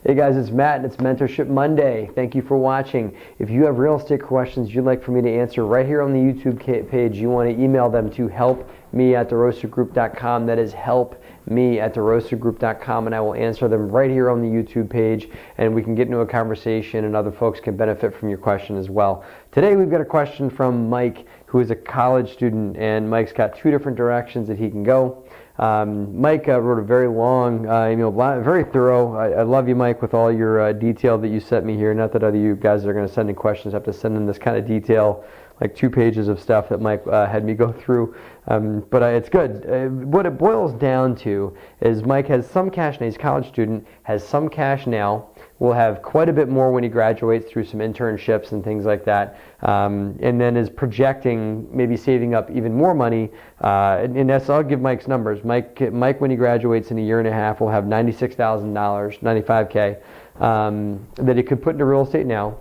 Hey guys, it's Matt and it's Mentorship Monday. Thank you for watching. If you have real estate questions you'd like for me to answer right here on the YouTube page, you want to email them to helpme@DeRosaGroup.com. That is helpme@DeRosaGroup.com, and I will answer them right here on the YouTube page, and we can get into a conversation and other folks can benefit from your question as well. Today we've got a question from Mike, who is a college student, and Mike's got two different directions that he can go. Mike wrote a very long email, very thorough. I love you, Mike, with all your detail that you sent me here. Not that other you guys that are going to send in questions have to send in this kind of detail, like 2 pages of stuff that Mike had me go through. But it's good. What it boils down to is Mike has some cash now. He's a college student, has some cash now, will have quite a bit more when he graduates through some internships and things like that, and then is projecting maybe saving up even more money. And that's, I'll give Mike's numbers. Mike, when he graduates in a year and a half, will have $96,000, $95K, that he could put into real estate now.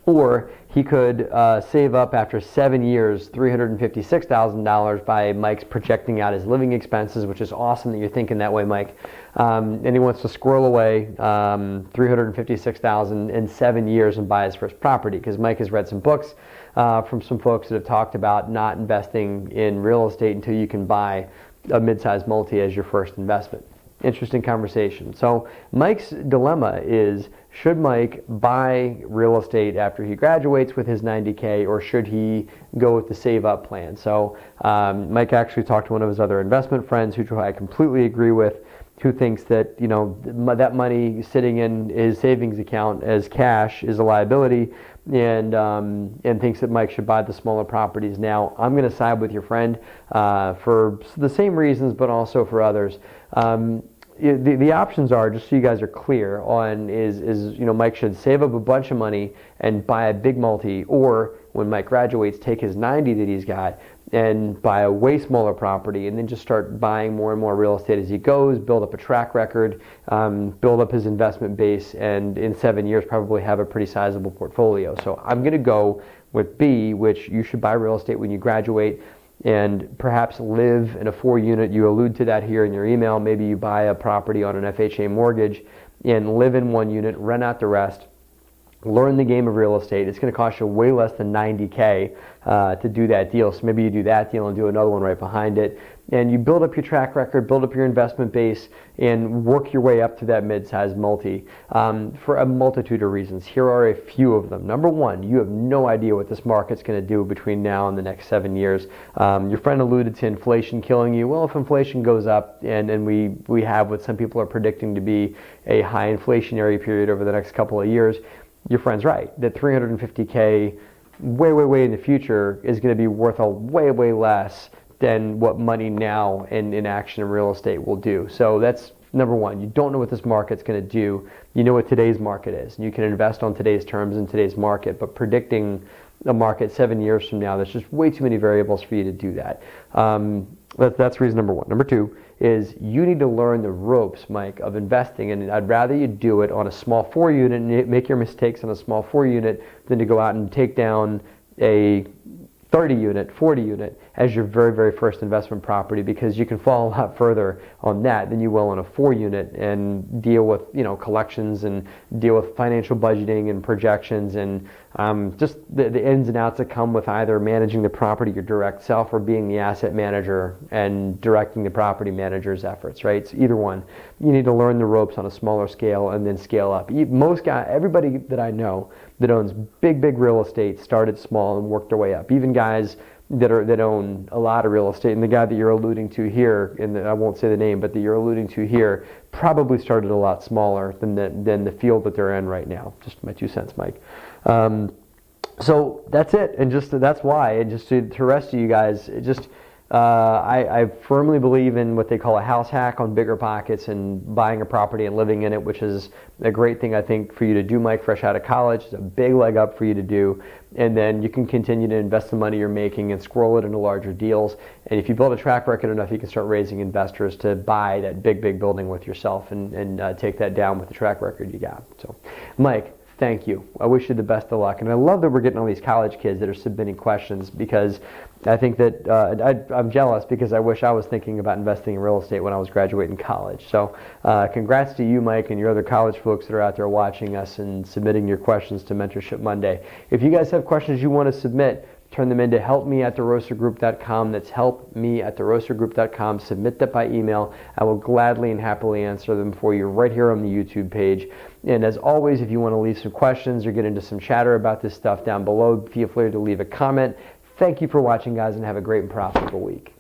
Or he could save up after 7 years $356,000 by Mike's projecting out his living expenses, which is awesome that you're thinking that way, Mike. And he wants to squirrel away $356,000 in 7 years and buy his first property, because Mike has read some books from some folks that have talked about not investing in real estate until you can buy a mid-sized multi as your first investment. Interesting conversation. So Mike's dilemma is, should Mike buy real estate after he graduates with his 90K, or should he go with the save up plan? So Mike actually talked to one of his other investment friends, who I completely agree with, who thinks that, you know, that money sitting in his savings account as cash is a liability, and thinks that Mike should buy the smaller properties now. I'm going to side with your friend for the same reasons, but also for others. The options are, just so you guys are clear on, is you know, Mike should save up a bunch of money and buy a big multi, or when Mike graduates, take his 90 that he's got and buy a way smaller property, and then just start buying more and more real estate as he goes, build up a track record, build up his investment base, and in 7 years probably have a pretty sizable portfolio. So I'm going to go with B, which you should buy real estate when you graduate and perhaps live in a 4-unit. You allude to that here in your email. Maybe you buy a property on an FHA mortgage and live in 1 unit, rent out the rest, learn the game of real estate. It's going to cost you way less than 90K to do that deal. So maybe you do that deal and do another one right behind it. And you build up your track record, build up your investment base, and work your way up to that mid-sized multi for a multitude of reasons. Here are a few of them. Number one, you have no idea what this market's going to do between now and the next 7 years. Your friend alluded to inflation killing you. Well, if inflation goes up, and we have what some people are predicting to be a high inflationary period over the next couple of years, your friend's right. That 350K way in the future is going to be worth a way less than what money now in action in real estate will do. So that's number one. You don't know what this market's going to do. You know what today's market is, and you can invest on today's terms in today's market, but predicting a market 7 years from now, there's just way too many variables for you to do that. That's reason number one. Number two is you need to learn the ropes, Mike, of investing, and I'd rather you do it on a small 4-unit and make your mistakes on a small 4-unit than to go out and take down a 30-unit, 40-unit as your very first investment property, because you can fall a lot further on that than you will on a 4-unit and deal with, you know, collections and deal with financial budgeting and projections and just the ins and outs that come with either managing the property your direct self or being the asset manager and directing the property manager's efforts, right? So either one. You need to learn the ropes on a smaller scale and then scale up. Everybody that I know that owns big real estate started small and worked their way up. Even guys that own a lot of real estate, and the guy that you're alluding to here, and I won't say the name, but that you're alluding to here, probably started a lot smaller than the field that they're in right now. Just my 2 cents, Mike. So that's it, and just that's why. And just to the rest of you guys, I firmly believe in what they call a house hack on BiggerPockets and buying a property and living in it, which is a great thing, I think, for you to do, Mike, fresh out of college. It's a big leg up for you to do. And then you can continue to invest the money you're making and squirrel it into larger deals. And if you build a track record enough, you can start raising investors to buy that big building with yourself and take that down with the track record you got. So, Mike, thank you. I wish you the best of luck. And I love that we're getting all these college kids that are submitting questions, because I think that I'm jealous, because I wish I was thinking about investing in real estate when I was graduating college. So congrats to you, Mike, and your other college folks that are out there watching us and submitting your questions to Mentorship Monday. If you guys have questions you want to submit, turn them into helpme@DeRosaGroup.com. That's helpme@DeRosaGroup.com. Submit that by email. I will gladly and happily answer them for you right here on the YouTube page. And as always, if you want to leave some questions or get into some chatter about this stuff down below, feel free to leave a comment. Thank you for watching, guys, and have a great and profitable week.